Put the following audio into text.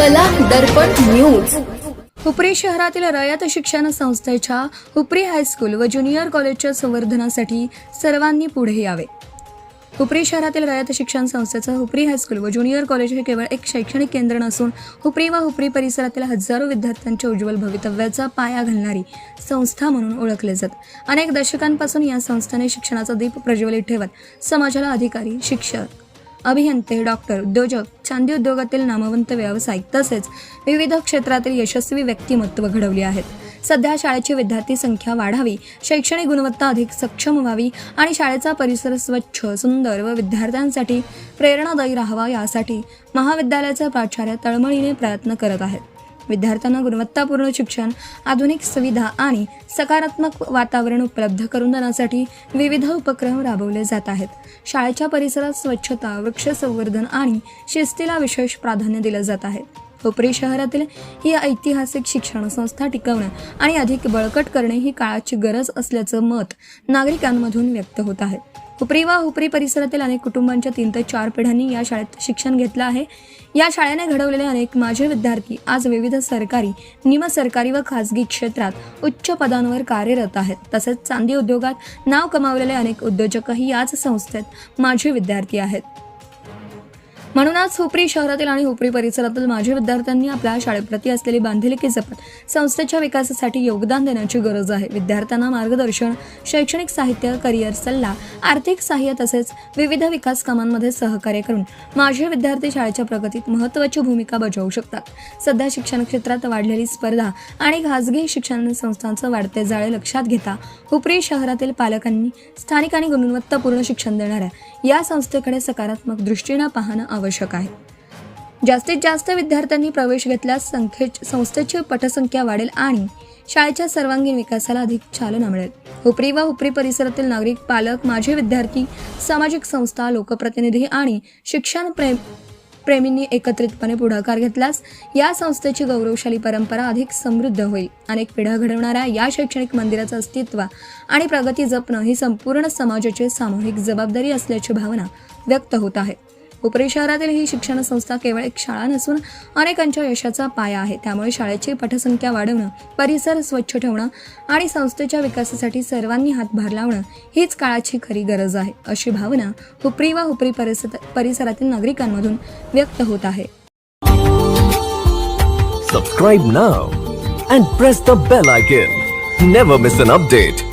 कला दर्पण न्यूज। हुपरी शहरातील रयत शिक्षण संस्थेच्या हुपरी हायस्कूल व ज्युनियर कॉलेजच्या संवर्धनासाठी सर्वांनी पुढे यावे। हुपरी शहरातील रयत शिक्षण संस्थेचं हुपरी हायस्कूल व ज्युनियर कॉलेज हे केवळ एक शैक्षणिक केंद्र नसून हुपरी व हुपरी परिसरातील हजारो विद्यार्थ्यांच्या उज्ज्वल भवितव्याचा पाया घालणारी संस्था म्हणून ओळखले जाते। अनेक दशकांपासून या संस्थेने शिक्षणाचा दीप प्रज्वलित ठेवत समाजाला अधिकारी, शिक्षक, अभियंते, डॉक्टर, उद्योजक, चांदी उद्योगातील नामवंत व्यावसायिक तसेच विविध क्षेत्रातील यशस्वी व्यक्तिमत्व घडवली आहेत। सध्या शाळेची विद्यार्थी संख्या वाढावी, शैक्षणिक गुणवत्ता अधिक सक्षम व्हावी आणि शाळेचा परिसर स्वच्छ, सुंदर व विद्यार्थ्यांसाठी प्रेरणादायी राहावा यासाठी महाविद्यालयाचे प्राचार्य तळमळीने प्रयत्न करत आहेत। विद्यार्थ्यांना गुणवत्तापूर्ण शिक्षण, आधुनिक सुविधा आणि सकारात्मक वातावरण उपलब्ध करून देण्यासाठी विविध उपक्रम राबवले जात आहेत। शाळेच्या परिसरात स्वच्छता, वृक्ष संवर्धन आणि शिस्तीला विशेष प्राधान्य दिले जात आहे। हुपरी शहरातील ही ऐतिहासिक शिक्षण संस्था टिकवणे आणि अधिक बळकट करणे ही काळाची गरज असल्याचं मत नागरिकांमधून व्यक्त होत आहे। हुपरी व हुपरी परिसरातील अनेक कुटुंबांच्या 3 ते 4 पिढ्यांनी या शाळेत शिक्षण घेतलं आहे। या शाळेने घडवलेले अनेक माजी विद्यार्थी आज विविध सरकारी, निमसरकारी व खासगी क्षेत्रात उच्च पदांवर कार्यरत आहेत। तसेच चांदी उद्योगात नाव कमावलेले अनेक उद्योजकही याच संस्थेत माजी विद्यार्थी आहेत। म्हणूनच हुपरी शहरातील आणि हुपरी परिसरातील माजी विद्यार्थ्यांनी आपल्या शाळेप्रती असलेली बांधिलकी जपत संस्थेच्या विकासासाठी योगदान देण्याची गरज आहे। विद्यार्थ्यांना मार्गदर्शन, शैक्षणिक साहित्य, करिअर सल्ला, आर्थिक सहाय्य तसेच विविध विकास कामांमध्ये सहकार्य करून माजी विद्यार्थी शाळेच्या प्रगतीत महत्त्वाची भूमिका बजावू शकतात। सध्या शिक्षण क्षेत्रात वाढलेली स्पर्धा आणि खासगी शिक्षण संस्थांचे वाढते जाळे लक्षात घेता हुपरी शहरातील पालकांनी स्थानिक आणि गुणवत्तापूर्ण शिक्षण देणाऱ्या या संस्थेकडे सकारात्मक दृष्टीने पाहणं आवश्यक आहे। जास्तीत जास्त विद्यार्थ्यांनी प्रवेश घेतल्यास संस्थेची पटसंख्या वाढेल आणि शाळेच्या सर्वांगीण विकासाला अधिक चालना मिळेल। हुपरी व हुपरी परिसरातील नागरिक, पालक, माजी विद्यार्थी, सामाजिक संस्था, लोकप्रतिनिधी आणि शिक्षण प्रेमींनी एकत्रितपणे पुढाकार घेतल्यास या संस्थेची गौरवशाली परंपरा अधिक समृद्ध होईल। अनेक पिढ्या घडवणाऱ्या या शैक्षणिक मंदिराचं अस्तित्व आणि प्रगती जपणं ही संपूर्ण समाजाची सामूहिक जबाबदारी असल्याची भावना व्यक्त होत आहे। हुपरी शहरातील ही शिक्षण संस्था केवळ एक शाळा नसून अनेकांच्या यशाचा पाया आहे। त्यामुळे शाळेची पटसंख्या वाढवणं, परिसर स्वच्छ ठेवणं आणि संस्थेच्या विकासासाठी सर्वांनी हातभार लावणं हीच काळाची खरी गरज आहे, अशी भावना हुपरी व हुपरी परिसरातील नागरिकांमधून व्यक्त होत आहे। Subscribe now and press the bell icon. Never miss an update.